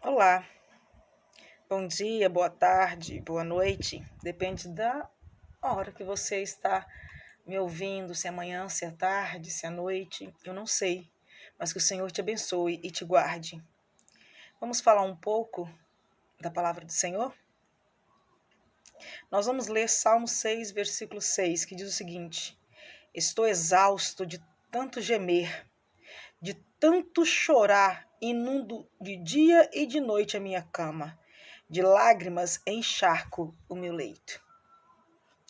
Olá, bom dia, boa tarde, boa noite. Depende da hora que você está me ouvindo, se é manhã, se é tarde, se é noite, eu não sei. Mas que o Senhor te abençoe e te guarde. Vamos falar um pouco da palavra do Senhor? Nós vamos ler Salmo 6, versículo 6, que diz o seguinte: Estou exausto de tanto gemer, de tanto chorar, inundo de dia e de noite a minha cama. De lágrimas encharco o meu leito.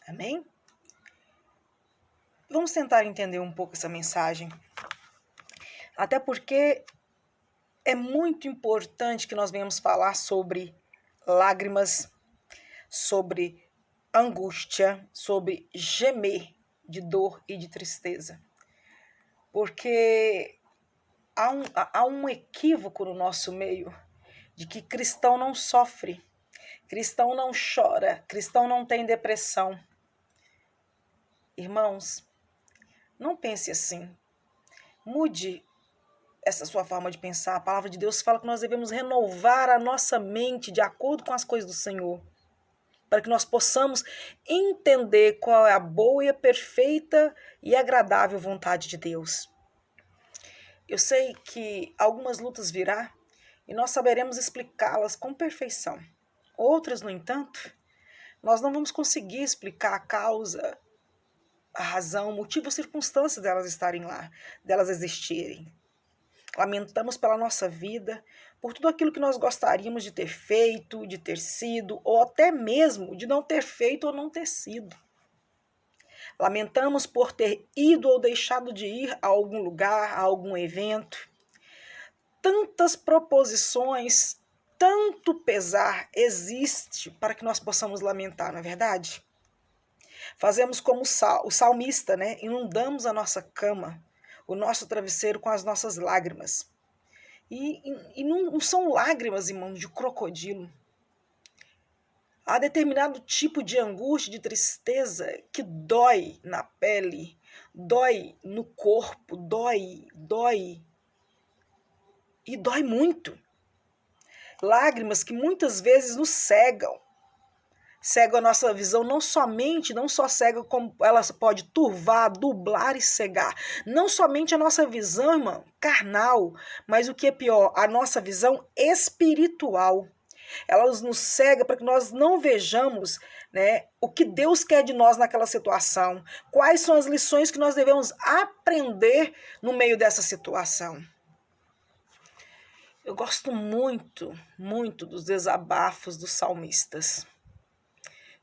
Amém? Vamos tentar entender um pouco essa mensagem. Até porque é muito importante que nós venhamos falar sobre lágrimas, sobre angústia, sobre gemer de dor e de tristeza. Porque há um equívoco no nosso meio de que cristão não sofre, cristão não chora, cristão não tem depressão. Irmãos, não pense assim. Mude essa sua forma de pensar. A palavra de Deus fala que nós devemos renovar a nossa mente de acordo com as coisas do Senhor, para que nós possamos entender qual é a boa e a perfeita e agradável vontade de Deus. Eu sei que algumas lutas virão e nós saberemos explicá-las com perfeição. Outras, no entanto, nós não vamos conseguir explicar a causa, a razão, o motivo, as circunstâncias delas estarem lá, delas existirem. Lamentamos pela nossa vida, por tudo aquilo que nós gostaríamos de ter feito, de ter sido, ou até mesmo de não ter feito ou não ter sido. Lamentamos por ter ido ou deixado de ir a algum lugar, a algum evento. Tantas proposições, tanto pesar existe para que nós possamos lamentar, não é verdade? Fazemos como o salmista, né? Inundamos a nossa cama, o nosso travesseiro com as nossas lágrimas. E não são lágrimas, irmão, de crocodilo. Há determinado tipo de angústia, de tristeza que dói na pele, dói no corpo, dói e dói muito. Lágrimas que muitas vezes nos cegam a nossa visão, não só cega, como ela pode turvar, dublar e cegar. Não somente a nossa visão, irmão, carnal, mas o que é pior, a nossa visão espiritual. Ela nos cega para que nós não vejamos, né, o que Deus quer de nós naquela situação. Quais são as lições que nós devemos aprender no meio dessa situação. Eu gosto muito, muito dos desabafos dos salmistas.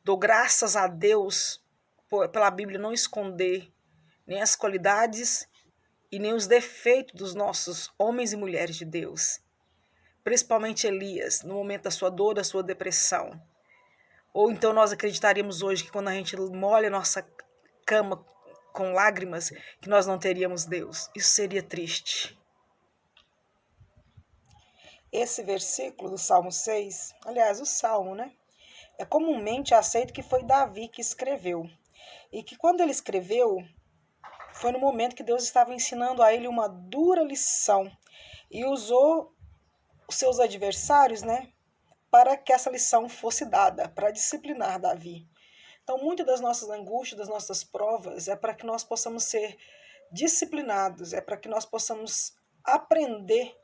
Dou graças a Deus pela Bíblia não esconder nem as qualidades e nem os defeitos dos nossos homens e mulheres de Deus. Principalmente Elias, no momento da sua dor, da sua depressão. Ou então nós acreditaríamos hoje que quando a gente molha a nossa cama com lágrimas, que nós não teríamos Deus. Isso seria triste. Esse versículo do Salmo 6, aliás, o Salmo, né? É comumente aceito que foi Davi que escreveu. E que quando ele escreveu, foi no momento que Deus estava ensinando a ele uma dura lição. E usou os seus adversários, né, para que essa lição fosse dada, para disciplinar Davi. Então, muitas das nossas angústias, das nossas provas, é para que nós possamos ser disciplinados, é para que nós possamos aprender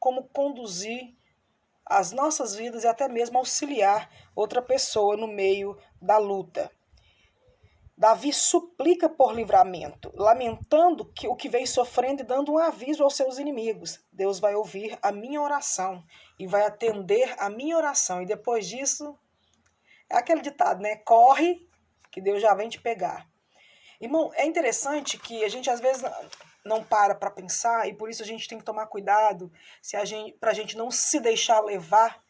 como conduzir as nossas vidas e até mesmo auxiliar outra pessoa no meio da luta. Davi suplica por livramento, lamentando que o que vem sofrendo e dando um aviso aos seus inimigos. Deus vai ouvir a minha oração e vai atender a minha oração. E depois disso, é aquele ditado, né? Corre, que Deus já vem te pegar. Irmão, é interessante que a gente às vezes não para pensar e por isso a gente tem que tomar cuidado para a gente não se deixar levar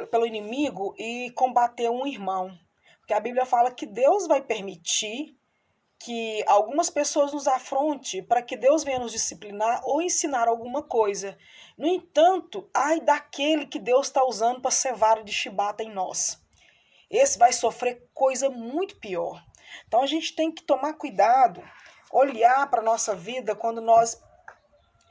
pelo inimigo e combater um irmão. Porque a Bíblia fala que Deus vai permitir que algumas pessoas nos afronte para que Deus venha nos disciplinar ou ensinar alguma coisa. No entanto, ai daquele que Deus está usando para ser vara de chibata em nós. Esse vai sofrer coisa muito pior. Então a gente tem que tomar cuidado, olhar para a nossa vida quando nós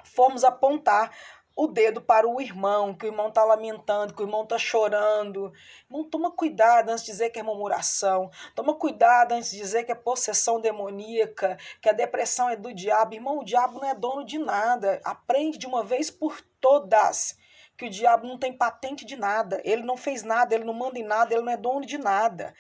formos apontar o dedo para o irmão, que o irmão está lamentando, que o irmão está chorando. Irmão, toma cuidado antes de dizer que é murmuração. Toma cuidado antes de dizer que é possessão demoníaca, que a depressão é do diabo. Irmão, o diabo não é dono de nada. Aprende de uma vez por todas que o diabo não tem patente de nada. Ele não fez nada, ele não manda em nada, ele não é dono de nada.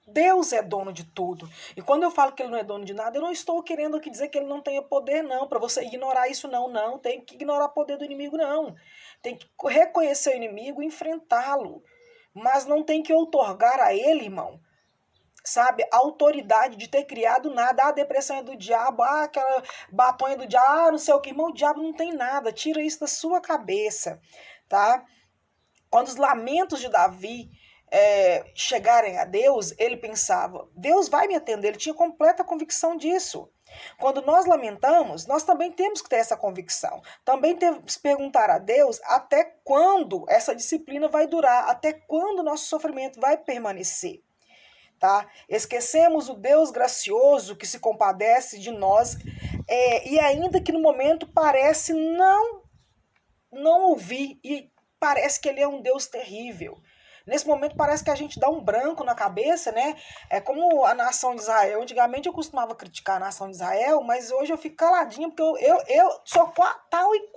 Deus é dono de tudo. E quando eu falo que ele não é dono de nada, eu não estou querendo aqui dizer que ele não tenha poder, não. Para você ignorar isso, não. Não, tem que ignorar o poder do inimigo, não. Tem que reconhecer o inimigo e enfrentá-lo. Mas não tem que outorgar a ele, irmão, sabe, a autoridade de ter criado nada. A depressão é do diabo, aquela batonha do diabo, não sei o que. Irmão, o diabo não tem nada. Tira isso da sua cabeça, tá? Quando os lamentos de Davi chegarem a Deus, ele pensava, Deus vai me atender. Ele tinha completa convicção disso. Quando nós lamentamos, nós também temos que ter essa convicção. Também temos que perguntar a Deus até quando essa disciplina vai durar, até quando o nosso sofrimento vai permanecer. Tá? Esquecemos o Deus gracioso que se compadece de nós, e ainda que no momento parece não ouvir, e parece que ele é um Deus terrível. Nesse momento parece que a gente dá um branco na cabeça, né? É como a nação de Israel. Antigamente eu costumava criticar a nação de Israel, mas hoje eu fico caladinha, porque eu sou tal e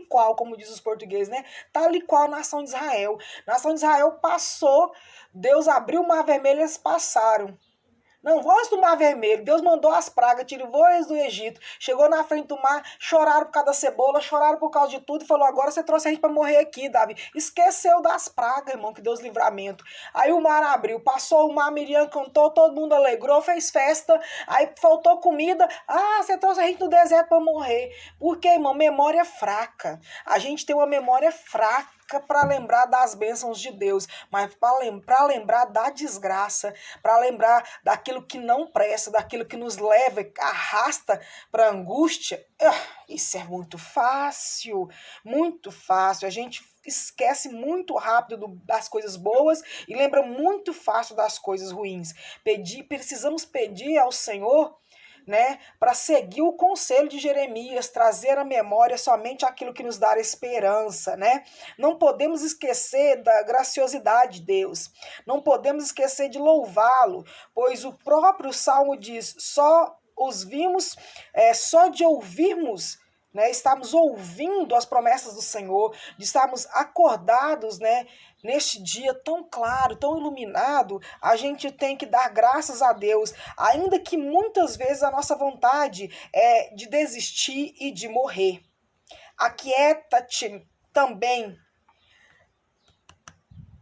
qual, como diz os portugueses, né? Tal e qual a nação de Israel. A nação de Israel passou, Deus abriu o mar vermelho e eles passaram. Não, voz do mar vermelho, Deus mandou as pragas, tirou eles do Egito, chegou na frente do mar, choraram por causa da cebola, choraram por causa de tudo e falou, agora você trouxe a gente para morrer aqui, Davi. Esqueceu das pragas, irmão, que Deus livramento. Aí o mar abriu, passou o mar, Miriam cantou, todo mundo alegrou, fez festa, aí faltou comida, você trouxe a gente no deserto para morrer. Por quê, irmão? Memória fraca. A gente tem uma memória fraca para lembrar das bênçãos de Deus, mas para lembrar da desgraça, para lembrar daquilo que não presta, daquilo que nos leva, arrasta para a angústia, isso é muito fácil, muito fácil. A gente esquece muito rápido das coisas boas e lembra muito fácil das coisas ruins. Precisamos pedir ao Senhor, né, para seguir o conselho de Jeremias, trazer à memória somente aquilo que nos dá esperança, né? Não podemos esquecer da graciosidade de Deus, não podemos esquecer de louvá-lo, pois o próprio Salmo diz, só os vimos, só de ouvirmos, né, estamos ouvindo as promessas do Senhor, de estarmos acordados, né, neste dia tão claro, tão iluminado, a gente tem que dar graças a Deus, ainda que muitas vezes a nossa vontade é de desistir e de morrer. Aquieta-te também,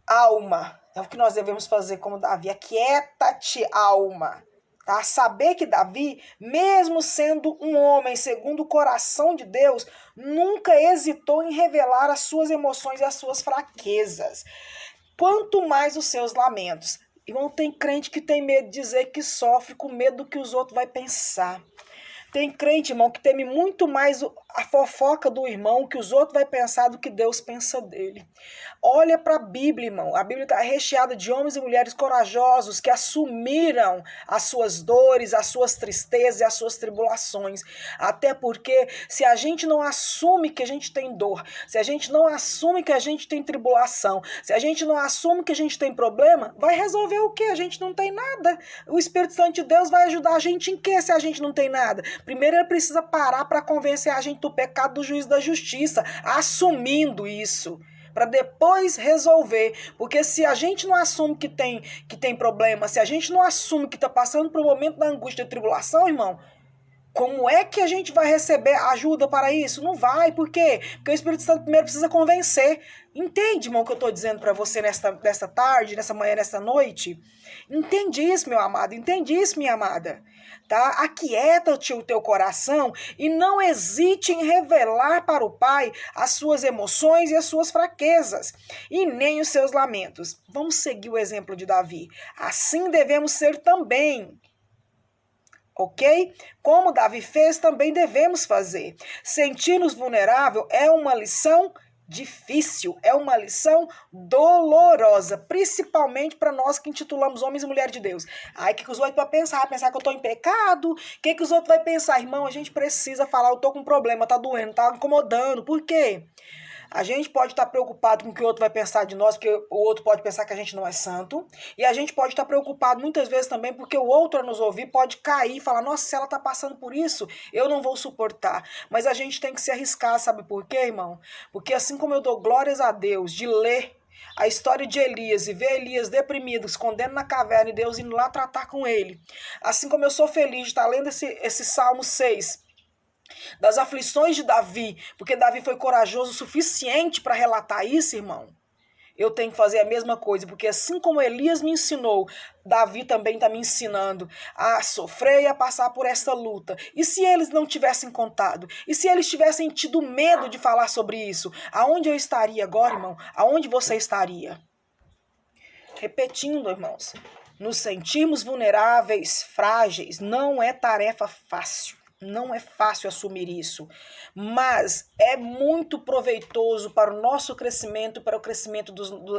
alma. É o que nós devemos fazer como Davi. Aquieta-te, alma. Tá? Saber que Davi, mesmo sendo um homem segundo o coração de Deus, nunca hesitou em revelar as suas emoções e as suas fraquezas. Quanto mais os seus lamentos. Irmão, tem crente que tem medo de dizer que sofre, com medo do que os outros vão pensar. Tem crente, irmão, que teme muito mais a fofoca do irmão, que os outros vão pensar, do que Deus pensa dele. Olha para a Bíblia, irmão. A Bíblia está recheada de homens e mulheres corajosos que assumiram as suas dores, as suas tristezas e as suas tribulações. Até porque se a gente não assume que a gente tem dor, se a gente não assume que a gente tem tribulação, se a gente não assume que a gente tem problema, vai resolver o quê? A gente não tem nada. O Espírito Santo de Deus vai ajudar a gente em quê se a gente não tem nada? Primeiro ele precisa parar para convencer a gente do pecado, do juízo, da justiça, assumindo isso, para depois resolver. Porque se a gente não assume que tem problema, se a gente não assume que está passando por um momento da angústia e tribulação, irmão, como é que a gente vai receber ajuda para isso? Não vai, por quê? Porque o Espírito Santo primeiro precisa convencer. Entende, irmão, o que eu estou dizendo para você nessa tarde, nessa manhã, nessa noite? Entende isso, meu amado, entende isso, minha amada. Tá? Aquieta-te o teu coração e não hesite em revelar para o Pai as suas emoções e as suas fraquezas, e nem os seus lamentos. Vamos seguir o exemplo de Davi. Assim devemos ser também. Ok? Como Davi fez, também devemos fazer. Sentir-nos vulnerável é uma lição difícil, é uma lição dolorosa, principalmente para nós que intitulamos homens e mulheres de Deus. Aí o que os outros vão pensar? Pensar que eu estou em pecado? O que os outros vão pensar? Irmão, a gente precisa falar, eu estou com um problema, está doendo, está incomodando. Por quê? A gente pode estar preocupado com o que o outro vai pensar de nós, porque o outro pode pensar que a gente não é santo. E a gente pode estar preocupado muitas vezes também porque o outro a nos ouvir pode cair e falar, nossa, se ela está passando por isso, eu não vou suportar. Mas a gente tem que se arriscar, sabe por quê, irmão? Porque assim como eu dou glórias a Deus de ler a história de Elias e ver Elias deprimido, escondendo na caverna e Deus indo lá tratar com ele. Assim como eu sou feliz de estar lendo esse Salmo 6, das aflições de Davi, porque Davi foi corajoso o suficiente para relatar isso, irmão. Eu tenho que fazer a mesma coisa, porque assim como Elias me ensinou, Davi também está me ensinando a sofrer e a passar por essa luta. E se eles não tivessem contado? E se eles tivessem tido medo de falar sobre isso? Aonde eu estaria agora, irmão? Aonde você estaria? Repetindo, irmãos, nos sentirmos vulneráveis, frágeis, não é tarefa fácil. Não é fácil assumir isso, mas é muito proveitoso para o nosso crescimento, para o crescimento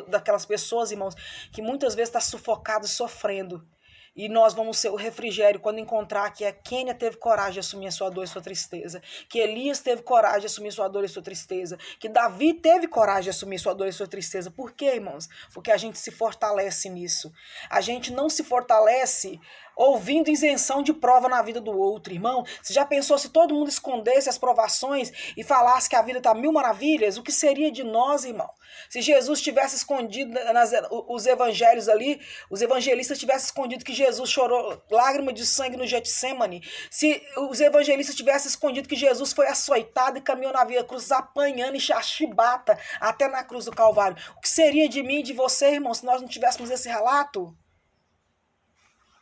daquelas pessoas, irmãos, que muitas vezes estão sufocadas, sofrendo. E nós vamos ser o refrigério quando encontrar que a Kênia teve coragem de assumir a sua dor e sua tristeza, que Elias teve coragem de assumir sua dor e sua tristeza, que Davi teve coragem de assumir sua dor e sua tristeza. Por quê, irmãos? Porque a gente se fortalece nisso. A gente não se fortalece ouvindo isenção de prova na vida do outro, irmão. Você já pensou se todo mundo escondesse as provações e falasse que a vida está mil maravilhas? O que seria de nós, irmão? Se Jesus tivesse escondido os evangelhos ali, os evangelistas tivessem escondido que Jesus chorou lágrima de sangue no Getsemane, se os evangelistas tivessem escondido que Jesus foi açoitado e caminhou na via cruz apanhando e chibata até na cruz do Calvário, o que seria de mim e de você, irmão, se nós não tivéssemos esse relato?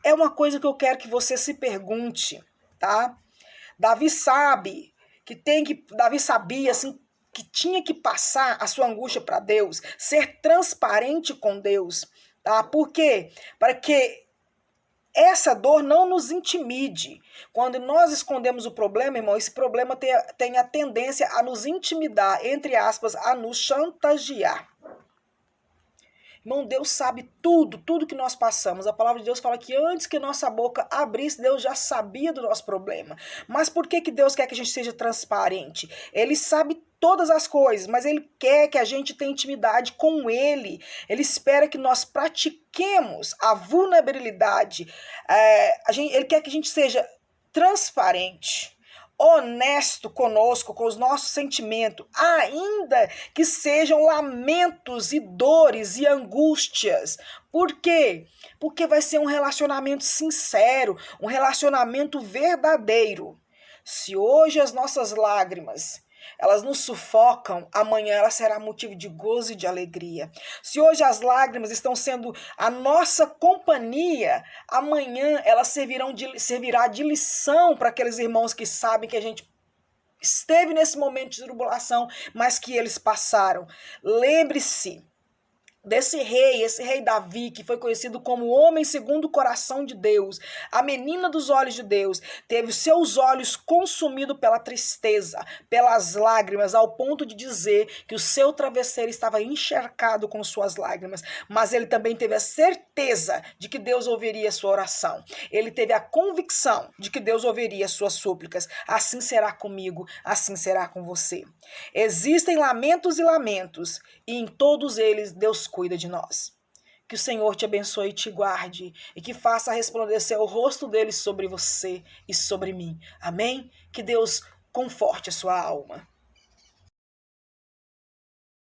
É uma coisa que eu quero que você se pergunte, tá? Davi sabia assim que tinha que passar a sua angústia para Deus, ser transparente com Deus, tá? Por quê? Para que essa dor não nos intimide. Quando nós escondemos o problema, irmão, esse problema tem a tendência a nos intimidar, entre aspas, a nos chantagear. Irmão, Deus sabe tudo que nós passamos. A palavra de Deus fala que antes que nossa boca abrisse, Deus já sabia do nosso problema. Mas por que Deus quer que a gente seja transparente? Ele sabe todas as coisas, mas Ele quer que a gente tenha intimidade com Ele. Ele espera que nós pratiquemos a vulnerabilidade. Ele quer que a gente seja transparente, honesto conosco, com os nossos sentimentos, ainda que sejam lamentos e dores e angústias. Por quê? Porque vai ser um relacionamento sincero, um relacionamento verdadeiro. Se hoje as nossas lágrimas elas nos sufocam, amanhã ela será motivo de gozo e de alegria. Se hoje as lágrimas estão sendo a nossa companhia, amanhã elas servirá de lição para aqueles irmãos que sabem que a gente esteve nesse momento de tribulação, mas que eles passaram. Lembre-se esse rei Davi, que foi conhecido como homem segundo o coração de Deus, a menina dos olhos de Deus, teve seus olhos consumidos pela tristeza, pelas lágrimas, ao ponto de dizer que o seu travesseiro estava encharcado com suas lágrimas, mas ele também teve a certeza de que Deus ouviria a sua oração, ele teve a convicção de que Deus ouviria as suas súplicas. Assim será comigo, assim será com você. Existem lamentos e lamentos, e em todos eles Deus cuida de nós. Que o Senhor te abençoe e te guarde, e que faça resplandecer o rosto dele sobre você e sobre mim. Amém? Que Deus conforte a sua alma.